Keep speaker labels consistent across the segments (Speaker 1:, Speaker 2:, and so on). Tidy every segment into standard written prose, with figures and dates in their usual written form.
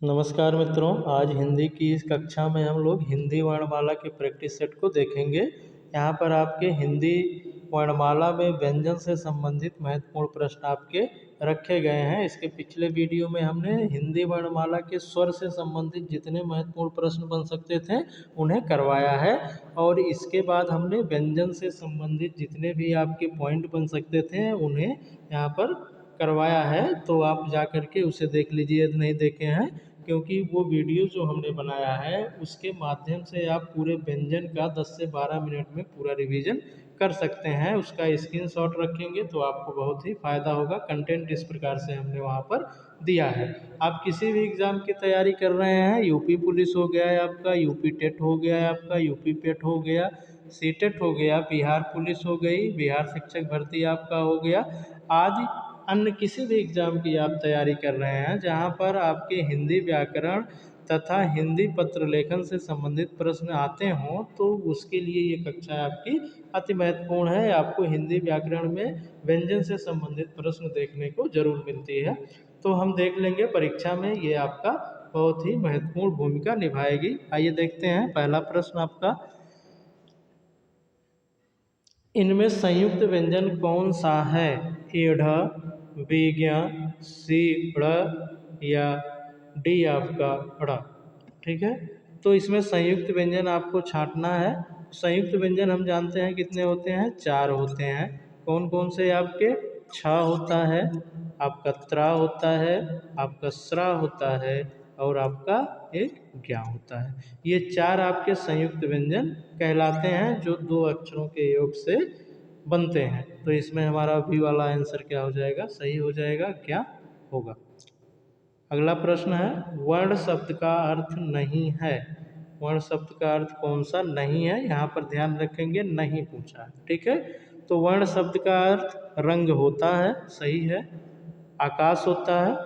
Speaker 1: नमस्कार मित्रों, आज हिंदी की इस कक्षा में हम लोग हिंदी वर्णमाला के प्रैक्टिस सेट को देखेंगे। यहाँ पर आपके हिंदी वर्णमाला में व्यंजन से संबंधित महत्वपूर्ण प्रश्न आपके रखे गए हैं। इसके पिछले वीडियो में हमने हिंदी वर्णमाला के स्वर से संबंधित जितने महत्वपूर्ण प्रश्न बन सकते थे उन्हें करवाया है, और इसके बाद हमने व्यंजन से संबंधित जितने भी आपके पॉइंट बन सकते थे उन्हें यहाँ पर करवाया है। तो आप जा करके उसे देख लीजिए यदि नहीं देखे हैं, क्योंकि वो वीडियो जो हमने बनाया है उसके माध्यम से आप पूरे व्यंजन का 10 से 12 मिनट में पूरा रिवीजन कर सकते हैं। उसका स्क्रीनशॉट रखेंगे तो आपको बहुत ही फायदा होगा। कंटेंट इस प्रकार से हमने वहाँ पर दिया है। आप किसी भी एग्जाम की तैयारी कर रहे हैं, यूपी पुलिस हो गया है आपका, यूपी टेट हो गया है आपका, यूपी पेट हो गया, सीटेट हो गया, बिहार पुलिस हो गई, बिहार शिक्षक भर्ती आपका हो गया, आदि अन्य किसी भी एग्जाम की आप तैयारी कर रहे हैं जहां पर आपके हिंदी व्याकरण तथा हिंदी पत्र लेखन से संबंधित प्रश्न आते हों, तो उसके लिए ये कक्षा आपकी अति महत्वपूर्ण है। आपको हिंदी व्याकरण में व्यंजन से संबंधित प्रश्न देखने को जरूर मिलती है। तो हम देख लेंगे परीक्षा में ये आपका बहुत ही महत्वपूर्ण भूमिका निभाएगी। आइए देखते हैं पहला प्रश्न आपका, इनमें संयुक्त व्यंजन कौन सा है? ईढ़, विज्ञ, सी ड़ या डी आपका ड़। ठीक है, तो इसमें संयुक्त व्यंजन आपको छांटना है। संयुक्त व्यंजन हम जानते हैं कितने होते हैं, 4 होते हैं। कौन कौन से आपके? छ होता है, आपका त्रा होता है, आपका स्रा होता है, और आपका एक ज्ञा होता है। ये 4 आपके संयुक्त व्यंजन कहलाते हैं जो 2 अक्षरों के योग से बनते हैं। तो इसमें हमारा बी वाला आंसर क्या हो जाएगा? सही हो जाएगा, क्या होगा। अगला प्रश्न है, वर्ण शब्द का अर्थ नहीं है। वर्ण शब्द का अर्थ कौन सा नहीं है? यहाँ पर ध्यान रखेंगे, नहीं पूछा है। ठीक है, तो वर्ण शब्द का अर्थ रंग होता है, सही है। आकाश होता है,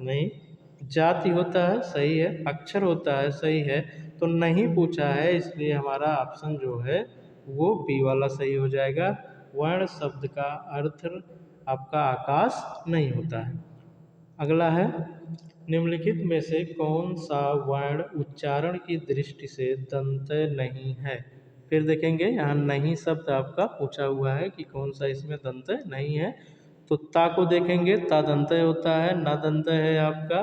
Speaker 1: नहीं। जाति होता है, सही है। अक्षर होता है, सही है। तो नहीं पूछा है, इसलिए हमारा ऑप्शन जो है वो बी वाला सही हो जाएगा। वर्ण शब्द का अर्थ आपका आकाश नहीं होता है। अगला है, निम्नलिखित में से कौन सा वर्ण उच्चारण की दृष्टि से दंत्य नहीं है? फिर देखेंगे, यहाँ नहीं शब्द आपका पूछा हुआ है कि कौन सा इसमें दंत्य नहीं है। तो ता को देखेंगे, ता दंत्य होता है, ना दंत्य है आपका,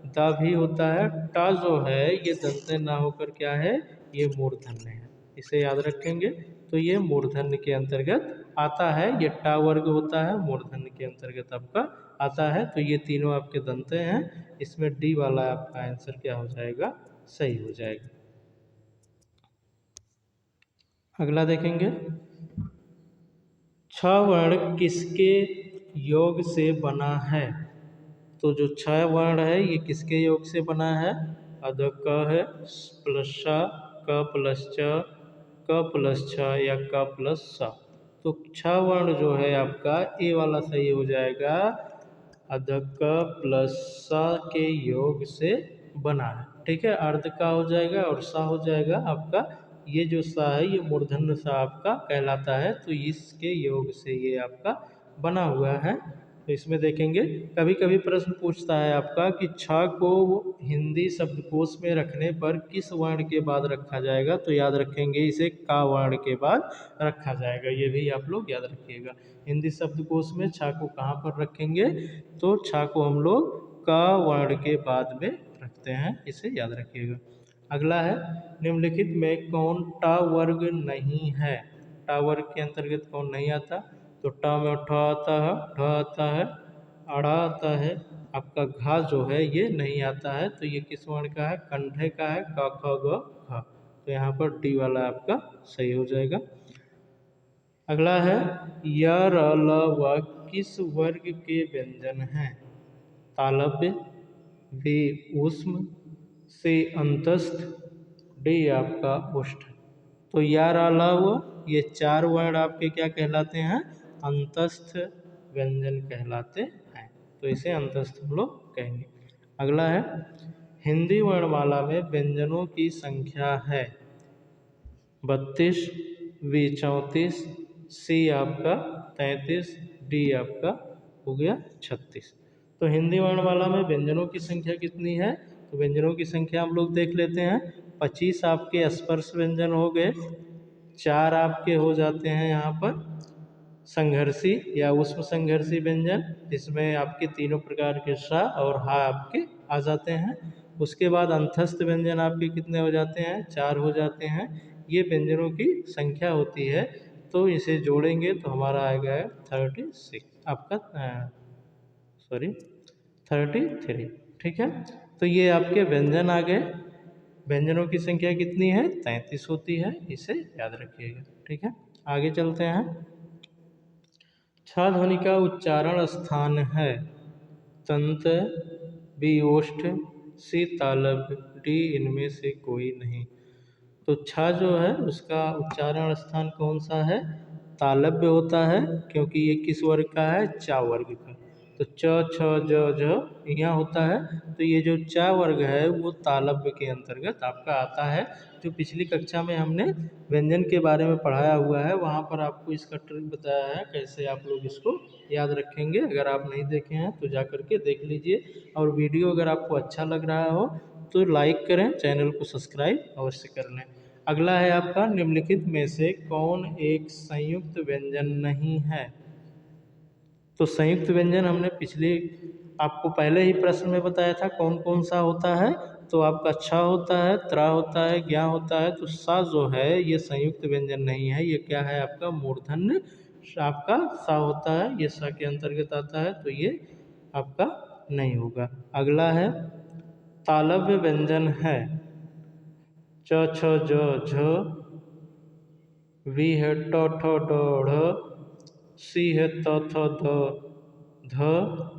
Speaker 1: दा भी होता है। टा जो है ये दंत्य ना होकर क्या है, ये मूर्धन्य है। इसे याद रखेंगे। तो ये मूर्धन्य के अंतर्गत आता है, ये टा वर्ग होता है, मूर्धन्य के अंतर्गत आपका आता है। तो ये तीनों आपके दंत्य हैं। इसमें डी वाला आपका आंसर क्या हो जाएगा? सही हो जाएगा। अगला देखेंगे, छ वर्ण किसके योग से बना है? तो जो छ वर्ण है ये किसके योग से बना है? अद क है, प्लस श, क प्लस च, क प्लस छ या क प्लस स। तो छ वर्ण जो है आपका ए वाला सही हो जाएगा। अद क प्लस स के योग से बना है। ठीक है, अर्ध का हो जाएगा और सा हो जाएगा आपका। ये जो सा है ये मूर्धन्य सा आपका कहलाता है। तो इसके योग से ये आपका बना हुआ है। तो इसमें देखेंगे, कभी कभी प्रश्न पूछता है आपका कि छ को हिंदी शब्दकोश में रखने पर किस वर्ण के बाद रखा जाएगा? तो याद रखेंगे, इसे का वर्ण के बाद रखा जाएगा। ये भी आप लोग याद रखिएगा। हिंदी शब्दकोश में छ को कहाँ पर रखेंगे? तो छ को हम लोग का वर्ण के बाद में रखते हैं, इसे याद रखिएगा। अगला है, निम्नलिखित में कौन टा वर्ग नहीं है? टा वर्ग के अंतर्गत कौन नहीं आता? तो टा में ठ आता है, ढ आता है, अड़ा आता है, आपका घा जो है ये नहीं आता है। तो ये किस वर्ण का है? कंठे का है, क ख ग घ। तो यहाँ पर डी वाला आपका सही हो जाएगा। अगला है, य र ल व किस वर्ग के व्यंजन हैं? तालव्य, बी ऊष्म, सी अंतस्थ, डी आपका उष्ठ। तो या र ल व ये 4 वर्ण आपके क्या कहलाते हैं? अंतस्थ व्यंजन कहलाते हैं। तो इसे अंतस्थ हम लोग कहेंगे। अगला है, हिंदी वर्णमाला में व्यंजनों की संख्या है 32, बी 34, सी आपका 33, डी आपका हो गया 36। तो हिंदी वर्णमाला में व्यंजनों की संख्या कितनी है? तो व्यंजनों की संख्या हम लोग देख लेते हैं। 25 आपके स्पर्श व्यंजन हो गए, 4 आपके हो जाते हैं यहाँ पर संघर्षी या उष्म संघर्षी व्यंजन, जिसमें आपके तीनों प्रकार के सा और हा आपके आ जाते हैं। उसके बाद अंतस्थ व्यंजन आपके कितने हो जाते हैं, 4 हो जाते हैं। ये व्यंजनों की संख्या होती है, तो इसे जोड़ेंगे तो हमारा आएगा 36 आपका 33। ठीक है, तो ये आपके व्यंजन आ गए। व्यंजनों की संख्या कितनी है, 33 होती है, इसे याद रखिएगा। ठीक है, आगे चलते हैं। छ ध्वनि का उच्चारण स्थान है तंत, बी ओष्ठ, सी तालव्य, डी इनमें से कोई नहीं। तो छ जो है उसका उच्चारण स्थान कौन सा है, तालव्य होता है, क्योंकि ये किस वर्ग का है, चा वर्ग का। तो च छ ज झ यहाँ होता है, तो ये जो चा वर्ग है वो तालव्य के अंतर्गत आपका आता है। जो पिछली कक्षा में हमने व्यंजन के बारे में पढ़ाया हुआ है, वहाँ पर आपको इसका ट्रिक बताया है कैसे आप लोग इसको याद रखेंगे। अगर आप नहीं देखे हैं तो जा करके देख लीजिए, और वीडियो अगर आपको अच्छा लग रहा हो तो लाइक करें, चैनल को सब्सक्राइब अवश्य कर लें। अगला है आपका निम्नलिखित में से कौन एक संयुक्त व्यंजन नहीं है। तो संयुक्त व्यंजन हमने पिछले आपको पहले ही प्रश्न में बताया था कौन कौन सा होता है। तो आपका छ होता है, त्रा होता है, ज्ञा होता है। तो सा जो है ये संयुक्त व्यंजन नहीं है, ये क्या है आपका मूर्धन्य आपका सा होता है, ये सा के अंतर्गत आता है, तो ये आपका नहीं होगा। अगला है तालव्य व्यंजन है च छ ज झ, वी है ट ठ ड ढ़, सी है त थ ध ध,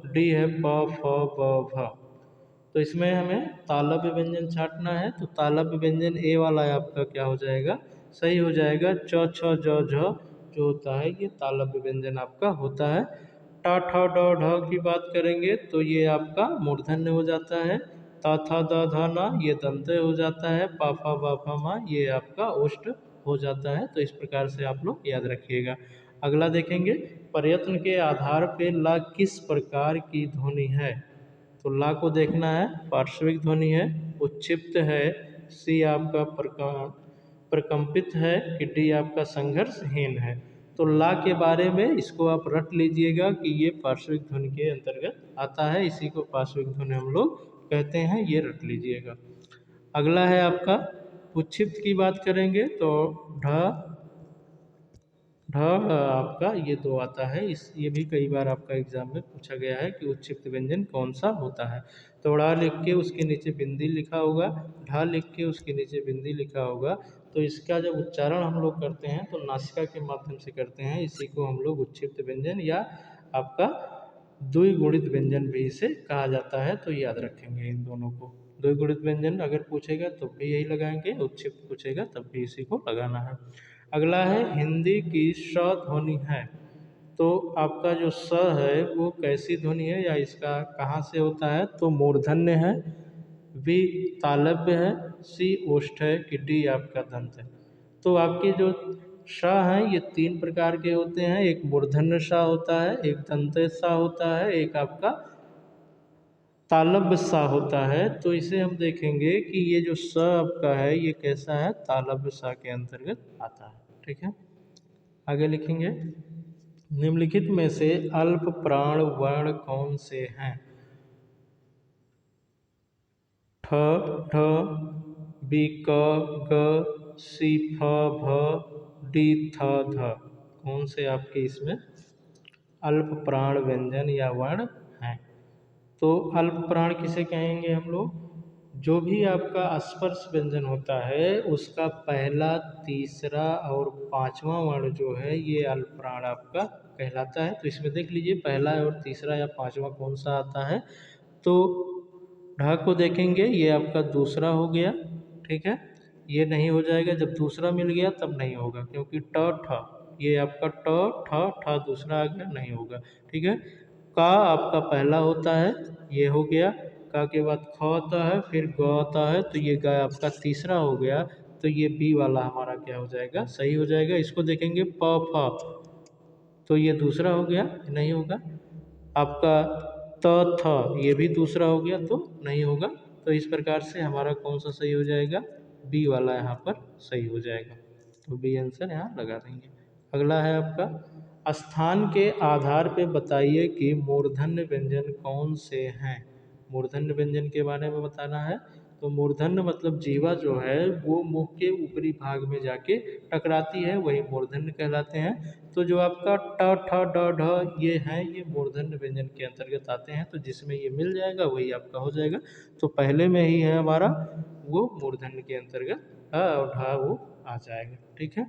Speaker 1: डी है प फ ब भ। तो इसमें हमें तालव्य व्यंजन छांटना है। तो तालव्य व्यंजन ए वाला आपका क्या हो जाएगा, सही हो जाएगा। च छ ज झ जो होता है ये तालव्य व्यंजन आपका होता है। टा ठ ड ढ की बात करेंगे तो ये आपका मूर्धन्य हो जाता है। ता था द ध न ये दंत्य हो जाता है। पा फा बा फा मा ये आपका ओष्ठ हो जाता है। तो इस प्रकार से आप लोग याद रखिएगा। अगला देखेंगे, प्रयत्न के आधार पे ला किस प्रकार की ध्वनि है। तो ला को देखना है, पार्श्विक ध्वनि है, उच्छिप्त है, सी आपका प्रकंपित है, कि डी आपका संघर्षहीन है। तो ला के बारे में इसको आप रट लीजिएगा कि ये पार्श्विक ध्वनि के अंतर्गत आता है, इसी को पार्श्विक ध्वनि हम लोग कहते हैं, ये रट लीजिएगा। अगला है आपका उच्छिप्त की बात करेंगे तो ढ ढ आपका ये दो आता है। ये भी कई बार आपका एग्जाम में पूछा गया है कि उच्छिप्त व्यंजन कौन सा होता है। तो ढ़ लिख के उसके नीचे बिंदी लिखा होगा, ढ लिख के उसके नीचे बिंदी लिखा होगा। तो इसका जब उच्चारण हम लोग करते हैं तो नासिका के माध्यम से करते हैं, इसी को हम लोग उच्छिप्त व्यंजन या आपका द्विगुणित व्यंजन भी इसे कहा जाता है। तो याद रखेंगे इन दोनों को। द्विगुणित व्यंजन अगर पूछेगा तो भी यही लगाएंगे, उच्छिप्त पूछेगा तब भी इसी को लगाना है। अगला है हिंदी की श ध्वनि है। तो आपका जो स है वो कैसी ध्वनि है या इसका कहाँ से होता है, तो मूर्धन्य है, बी तालव्य है, सी ओष्ठ है, कि डी आपका दंत है। तो आपके जो श हैं ये 3 प्रकार के होते हैं, एक मूर्धन्य सा होता है, एक दंत सा होता है, एक आपका तालव्य सा होता है। तो इसे हम देखेंगे कि ये जो स आपका है ये कैसा है, तालव्य सा के अंतर्गत आता है। ठीक है, आगे लिखेंगे, निम्नलिखित में से अल्प प्राण वर्ण कौन से हैं। ठ ढ, बी क ग, सी फ भ, डी थ ध। कौन से आपके इसमें अल्प प्राण व्यंजन या वर्ण हैं। तो अल्प प्राण किसे कहेंगे हम लोग, जो भी आपका स्पर्श व्यंजन होता है उसका पहला, तीसरा और पांचवा वर्ण जो है ये अल्प प्राण आपका कहलाता है। तो इसमें देख लीजिए पहला और तीसरा या पांचवा कौन सा आता है। तो ढ को देखेंगे ये आपका दूसरा हो गया। ठीक है, ये नहीं हो जाएगा, जब दूसरा मिल गया तब नहीं होगा, क्योंकि ट ठ ये आपका ट ठ ठ दूसरा आ गया, नहीं होगा। ठीक है, का आपका पहला होता है, ये हो गया। का के बाद ख आता है, फिर ग आता है, तो ये ग आपका तीसरा हो गया। तो ये बी वाला हमारा क्या हो जाएगा, सही हो जाएगा। इसको देखेंगे प फ, तो ये दूसरा हो गया, नहीं होगा। आपका त थ ये भी दूसरा हो गया, तो नहीं होगा। तो इस प्रकार से हमारा कौन सा सही हो जाएगा, बी वाला यहाँ पर सही हो जाएगा। तो बी आंसर यहाँ लगा देंगे। अगला है आपका, स्थान के आधार पे बताइए कि मूर्धन्य व्यंजन कौन से हैं। मूर्धन्य व्यंजन के बारे में बताना है। तो मूर्धन्य मतलब जीवा जो है वो मुंह के ऊपरी भाग में जाके टकराती है, वही मूर्धन्य कहलाते हैं। तो जो आपका ट ठ ड ढ ये हैं, ये मूर्धन्य व्यंजन के अंतर्गत आते हैं। तो जिसमें ये मिल जाएगा वही आपका हो जाएगा। तो पहले में ही है हमारा वो मूर्धन्य के अंतर्गत अ और ढ वो आ जाएगा। ठीक है।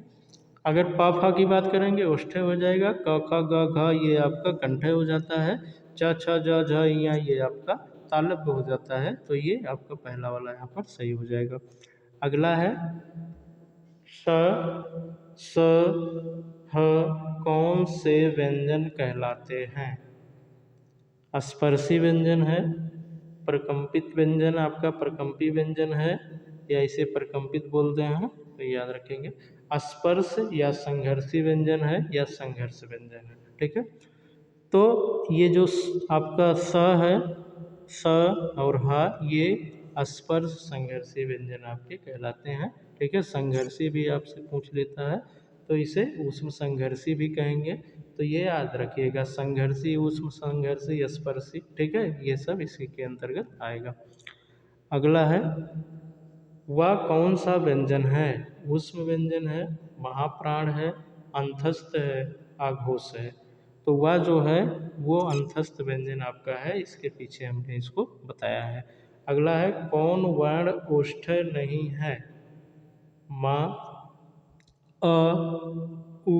Speaker 1: अगर प फ की बात करेंगे ओष्ठ्य हो जाएगा। क ख ग घ ये आपका कंठय हो जाता है। च छ ज झ ञ ये आपका तालव्य हो जाता है। तो ये आपका पहला वाला यहाँ पर सही हो जाएगा। अगला है, स स ह कौन से व्यंजन कहलाते हैं। स्पर्शी व्यंजन है, प्रकंपित व्यंजन आपका प्रकंपी व्यंजन है, या इसे प्रकंपित बोलते हैं, तो याद रखेंगे। स्पर्श या संघर्षी व्यंजन है या संघर्ष व्यंजन है। ठीक है। तो ये जो आपका स है, स और ह ये स्पर्श संघर्षी व्यंजन आपके कहलाते हैं। ठीक है। संघर्षी भी आपसे पूछ लेता है तो इसे ऊष्म संघर्षी भी कहेंगे। तो ये याद रखिएगा, संघर्षी, ऊष्म संघर्षी, स्पर्शी। ठीक है, ये सब इसी के अंतर्गत आएगा। अगला है, वह कौन सा व्यंजन है। ऊष्म व्यंजन है, महाप्राण है, अंतस्थ है, आघोष है। तो वह जो है वो अंतस्थ व्यंजन आपका है, इसके पीछे हमने इसको बताया है। अगला है, कौन वर्ण ओष्ठ्य नहीं है। माँ, अ, उ,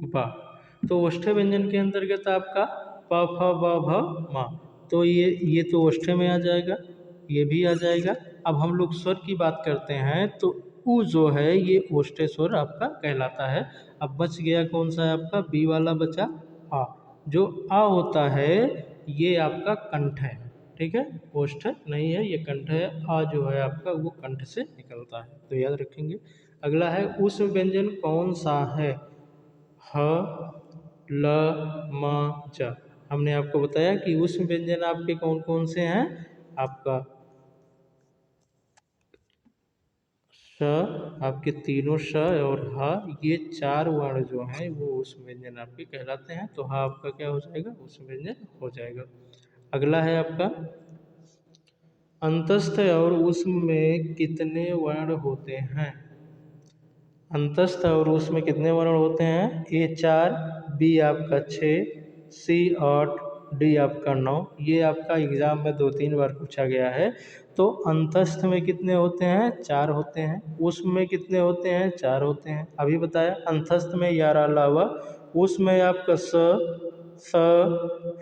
Speaker 1: बा। तो ओष्ठ्य व्यंजन के अंतर्गत आपका प फ ब भ म। तो ये तो ओष्ठ्य में आ जाएगा, ये भी आ जाएगा। अब हम लोग स्वर की बात करते हैं तो उ जो है ये ओष्ठ्य स्वर आपका कहलाता है। अब बच गया कौन सा है आपका, बी वाला बचा आ। जो आ होता है ये आपका कंठ है। ठीक है, ओष्ठ्य नहीं है, ये कंठ है। आ जो है आपका वो कंठ से निकलता है, तो याद रखेंगे। अगला है, ऊष्म व्यंजन कौन सा है। ह, ल, म, च। हमने आपको बताया कि ऊष्म व्यंजन आपके कौन कौन से हैं। आपका श, आपके तीनों श और ह, ये चार वर्ण जो हैं वो ऊष्म व्यंजन आपके कहलाते हैं। तो ह आपका क्या हो जाएगा, ऊष्म व्यंजन हो जाएगा। अगला है आपका, अंतस्थ और ऊष्म में कितने वर्ण होते हैं। अंतस्थ और उसमें कितने वर्ण होते हैं, ए 4, बी आपका 6, सी 8, डी आपका 9। ये आपका एग्जाम में 2-3 बार पूछा गया है। तो अंतस्थ में कितने होते हैं, 4 होते हैं। उसमें में कितने होते हैं, 4 होते हैं। अभी बताया अंतस्थ में 11 अलावा उसमें आपका स,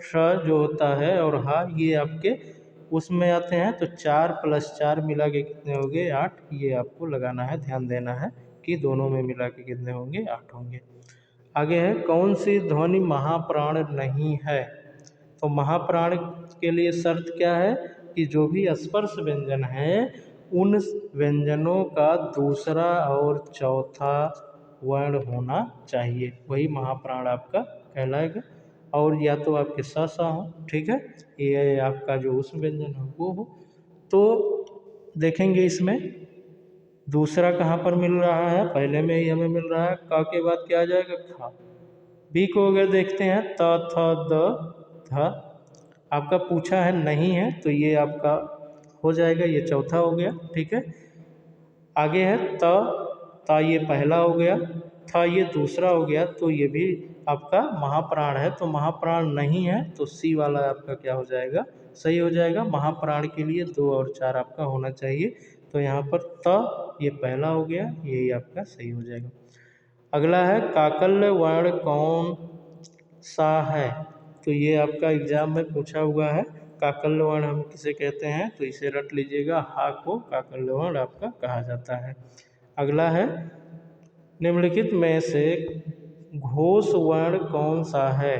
Speaker 1: श जो होता है और हा ये आपके उसमें आते हैं। तो 4 + 4 मिला के कितने हो गए, 8। ये आपको लगाना है, ध्यान देना है कि दोनों में मिला के कितने होंगे, 8 होंगे। आगे है, कौन सी ध्वनि महाप्राण नहीं है। तो महाप्राण के लिए शर्त क्या है कि जो भी स्पर्श व्यंजन है उन व्यंजनों का दूसरा और चौथा वर्ण होना चाहिए, वही महाप्राण आपका कहलाएगा। और या तो आपके सा हो, ठीक है, ये आपका जो उस व्यंजन हो वो हो। तो देखेंगे इसमें दूसरा कहाँ पर मिल रहा है, पहले में ही हमें मिल रहा है। क के बाद क्या आ जाएगा, खा। बी को अगर देखते हैं त थ द ध, आपका पूछा है नहीं है तो ये आपका हो जाएगा, ये चौथा हो गया। ठीक है। आगे है त ये पहला हो गया, था ये दूसरा हो गया। तो ये भी आपका महाप्राण है। तो महाप्राण नहीं है तो सी वाला आपका क्या हो जाएगा, सही हो जाएगा। महाप्राण के लिए 2 और 4 आपका होना चाहिए। तो यहाँ पर त ये पहला हो गया, यही आपका सही हो जाएगा। अगला है, काकल्य वर्ण कौन सा है। तो ये आपका एग्जाम में पूछा हुआ है। काकल्य वर्ण हम किसे कहते हैं, तो इसे रट लीजिएगा, हा को काकल्य वर्ण आपका कहा जाता है। अगला है, निम्नलिखित में से घोष वर्ण कौन सा है।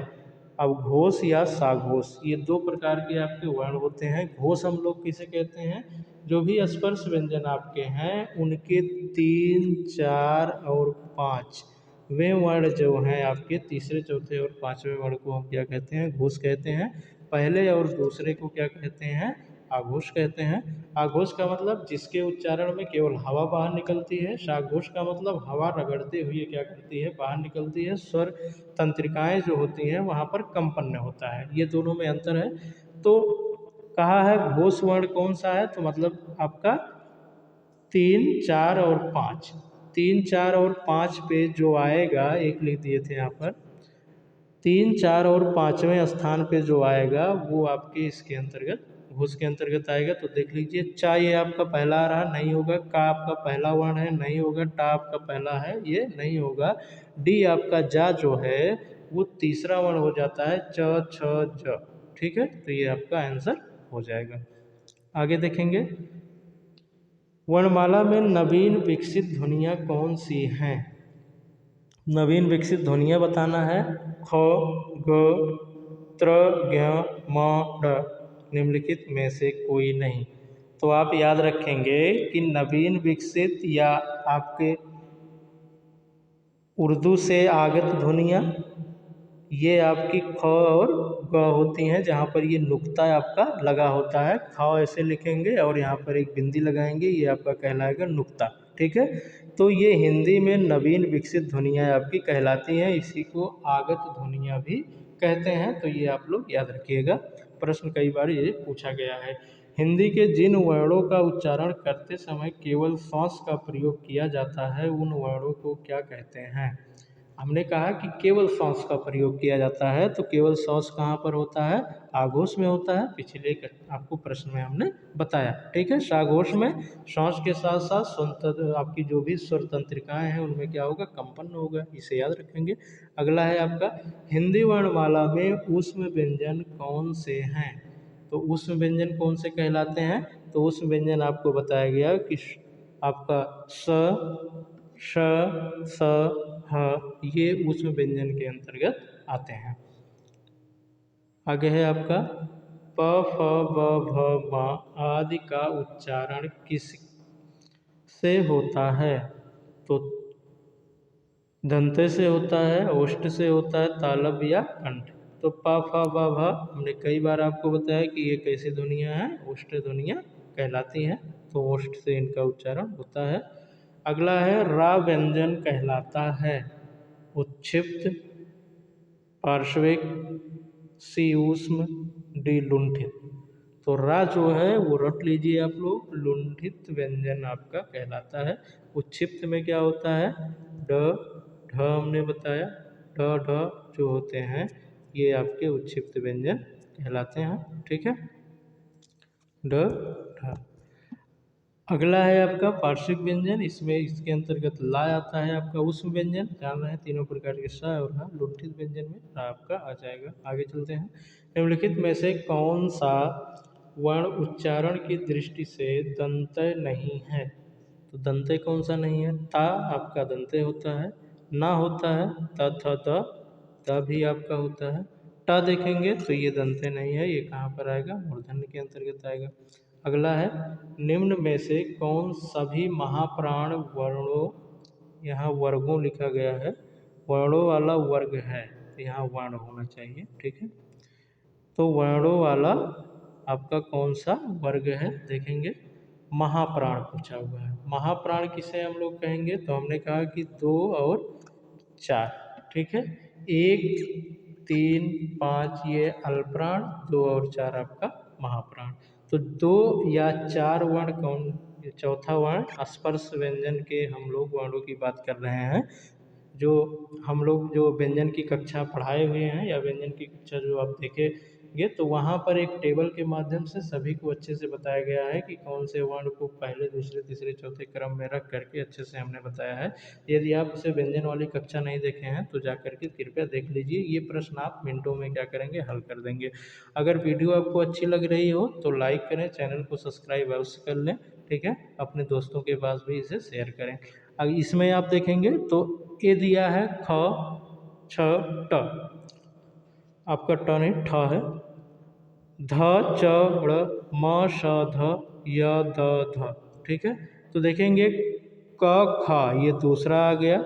Speaker 1: अब घोष या साघोष ये 2 प्रकार के आपके वर्ण होते हैं। घोष हम लोग किसे कहते हैं, जो भी स्पर्श व्यंजन आपके हैं उनके 3, 4 और 5 वे वर्ण जो हैं आपके तीसरे, चौथे और 5वें वर्ण को हम क्या कहते हैं, घोष कहते हैं। पहले और दूसरे को क्या कहते हैं, आघोष कहते हैं। आघोष का मतलब जिसके उच्चारण में केवल हवा बाहर निकलती है। साघोष का मतलब हवा रगड़ते हुए क्या करती है, बाहर निकलती है। स्वर तंत्रिकाएं जो होती हैं वहाँ पर कंपन होता है, ये दोनों में अंतर है। तो कहा है घोष वर्ण कौन सा है, तो मतलब आपका 3, 4 और 5। 3, 4 और 5 पे जो आएगा, एक लिख दिए थे यहाँ पर, 3, 4 और 5वें स्थान पे जो आएगा वो आपके इसके अंतर्गत, घोष के अंतर्गत आएगा। तो देख लीजिए, चा ये आपका पहला आ रहा, नहीं होगा। का आपका पहला वर्ण है, नहीं होगा। टा आपका पहला है, ये नहीं होगा। डी आपका जा जो है वो तीसरा वर्ण हो जाता है, च छ ज। ठीक है, तो ये आपका आंसर हो जाएगा। आगे देखेंगे, वर्णमाला में नवीन विकसित ध्वनियाँ कौन सी हैं। नवीन विकसित ध्वनियाँ बताना है, ख, ग, त्र, ज्ञ, म, ड़। निम्नलिखित में से कोई नहीं। तो आप याद रखेंगे कि नवीन विकसित या आपके उर्दू से आगत ध्वनियाँ ये आपकी ख और ग होती हैं, जहाँ पर ये नुक्ता आपका लगा होता है। ख ऐसे लिखेंगे और यहाँ पर एक बिंदी लगाएंगे, ये आपका कहलाएगा नुक्ता। ठीक है, तो ये हिंदी में नवीन विकसित ध्वनियाँ आपकी कहलाती हैं, इसी को आगत ध्वनियाँ भी कहते हैं। तो ये आप लोग याद रखिएगा, प्रश्न कई बार ये पूछा गया है। हिंदी के जिन वर्णों का उच्चारण करते समय केवल श्वास का प्रयोग किया जाता है, उन वर्णों को क्या कहते हैं। हमने कहा कि केवल श्वास का प्रयोग किया जाता है, तो केवल श्वास कहाँ पर होता है, आघोष में होता है। पिछले आपको प्रश्न में हमने बताया। ठीक है, साघोष में श्वास के साथ साथ स्वतंत्र आपकी जो भी स्वर तंत्रिकाएं हैं उनमें क्या होगा, कंपन होगा, इसे याद रखेंगे। अगला है आपका, हिंदी वर्णमाला में ऊष्म व्यंजन कौन से हैं। तो ऊष्म व्यंजन कौन से कहलाते हैं, तो ऊष्म व्यंजन आपको बताया गया कि आपका स, श, स, ह, ये ऊष्म व्यंजन के अंतर्गत आते हैं। आगे है आपका, प, फ, ब, भ, म आदि का उच्चारण किस से होता है। तो दंते से होता है, ओष्ठ से होता है, तालब या कंठ। तो प, फ, ब, भ हमने कई बार आपको बताया कि ये कैसी ध्वनियाँ हैं, ओष्ठ ध्वनियाँ कहलाती हैं। तो ओष्ठ से इनका उच्चारण होता है। अगला है, रा व्यंजन कहलाता है उच्छिप्त, पार्श्विक, सी ऊष्म, डी लुंठित। तो रा जो है वो रट लीजिए आप लोग, लुंठित व्यंजन आपका कहलाता है। उच्छिप्त में क्या होता है, ड, ढ हमने बताया, ढ, ढ जो होते हैं ये आपके उच्छिप्त व्यंजन कहलाते हैं। ठीक है, ड, ढ। अगला है आपका पार्श्विक व्यंजन, इसमें इसके अंतर्गत ला आता है आपका ऊष्म व्यंजन, जान रहे हैं तीनों प्रकार के सा और हा। लुंठित व्यंजन में रा आपका आ जाएगा। आगे चलते हैं, निम्नलिखित में से कौन सा वर्ण उच्चारण की दृष्टि से दंतय नहीं है। तो दंतय कौन सा नहीं है, ता आपका दंतय होता है, ना होता है, त, थ, त भी आपका होता है। टा देखेंगे तो ये दंतय नहीं है, ये कहाँ पर आएगा, मूर्धन्य के अंतर्गत आएगा। अगला है, निम्न में से कौन सभी महाप्राण वर्णों, यहाँ वर्गों लिखा गया है, वर्णों वाला वर्ग है, तो यहाँ वर्ण होना चाहिए। ठीक है, तो वर्णों वाला आपका कौन सा वर्ग है, देखेंगे महाप्राण पूछा हुआ है। महाप्राण किसे हम लोग कहेंगे, तो हमने कहा कि 2 और 4। ठीक है, 1, 3, 5 ये अल्पप्राण, 2 और 4 आपका महाप्राण। तो 2 या 4 वर्ण कौन, चौथा वर्ण स्पर्श व्यंजन के हम लोग वर्णों की बात कर रहे हैं। जो हम लोग जो व्यंजन की कक्षा पढ़ाए हुए हैं या व्यंजन की कक्षा जो आप देखेंगे, तो वहाँ पर एक टेबल के माध्यम से सभी को अच्छे से बताया गया है कि कौन से वर्ण को पहले, दूसरे, तीसरे, चौथे क्रम में रख करके अच्छे से हमने बताया है। यदि आप उसे व्यंजन वाली कक्षा नहीं देखे हैं तो जा करके कृपया देख लीजिए, ये प्रश्न आप मिनटों में क्या करेंगे, हल कर देंगे। अगर वीडियो आपको अच्छी लग रही हो तो लाइक करें, चैनल को सब्सक्राइब अवश्य कर लें। ठीक है, अपने दोस्तों के पास भी इसे शेयर करें। अब इसमें आप देखेंगे तो ये दिया है ख, छ, ट, आपका ट नहीं ठ है, ध, च, ड़, म, श, ध, य, द, ध। ठीक है, तो देखेंगे क, ख ये दूसरा आ गया,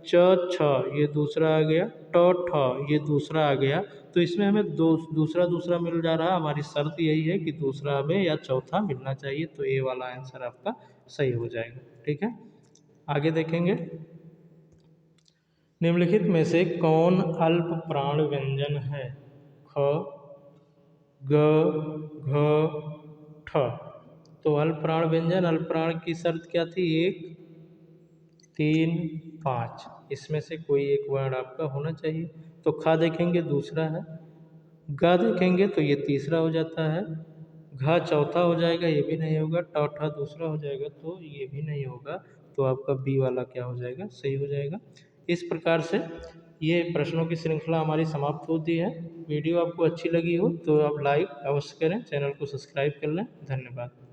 Speaker 1: च, छ ये दूसरा आ गया, ट, ठ ये दूसरा आ गया, तो इसमें हमें दूसरा दूसरा मिल जा रहा है। हमारी शर्त यही है कि दूसरा हमें या चौथा मिलना चाहिए, तो ए वाला आंसर आपका सही हो जाएगा। ठीक है, आगे देखेंगे। निम्नलिखित में से कौन अल्प प्राण व्यंजन है? ख, ग, घ, ठ। तो अल्प प्राण व्यंजन, अल्प प्राण की शर्त क्या थी? 1, 3, 5, इसमें से कोई एक वर्ण आपका होना चाहिए। तो ख देखेंगे दूसरा है, ग देखेंगे तो ये तीसरा हो जाता है, घ चौथा हो जाएगा, ये भी नहीं होगा, ट ठ दूसरा हो जाएगा, तो ये भी नहीं होगा। तो आपका बी वाला क्या हो जाएगा? सही हो जाएगा। इस प्रकार से ये प्रश्नों की श्रृंखला हमारी समाप्त होती है। वीडियो आपको अच्छी लगी हो तो आप लाइक अवश्य करें, चैनल को सब्सक्राइब कर लें। धन्यवाद।